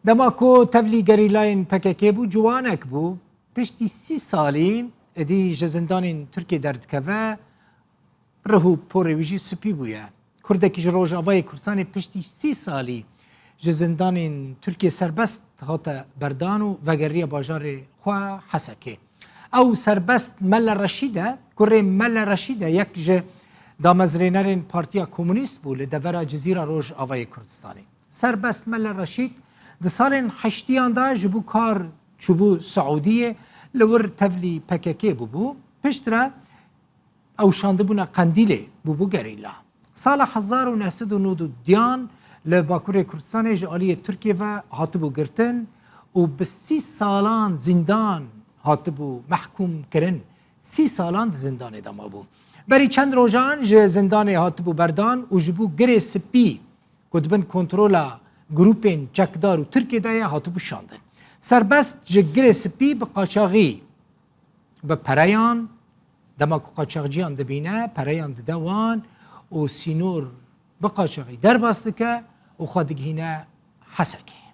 دما کو تفلی گریلاین پککی بو جوانک بو پشتی 30 سالی ادی جزندان ترکیه دردکوه رهو پورویجی سپی بویه کردکی جروج آوای کردستان پشتی 30 سالی جزندان ترکیه سربست هاتا بردانو وگری باجار خواه حسکه او سربست مل رشیده کره مل رشیده یک جه دامزرینرین پارتیا کمونیست بو لدورا جزیره روج آوای کردستانی سربست مل رشید د سالن حشتیان دا جبو کار چوبو سعودیه لور تفلی پککی بو پشتره او شاندبونا قندیله بو گریلا سال 1909 دیان لباکور کردستان جالی ترکیه و هاتبو گرتن و به 30 سالان زندان هاتبو محکوم کرن 30 سالان زندان داما بو بری چند روزان ج زندان هاتبو بردان و جبو گره سپی کدبن کنترولا گروپین چکدار و ترکیه دایا هاتبو شاندن سربست ج گره سپی به قاچاقی به پریان دما قاچاقجیان دبینه پریان دوان و سینور به قاچاقی در باستکه و خادگینه حسکی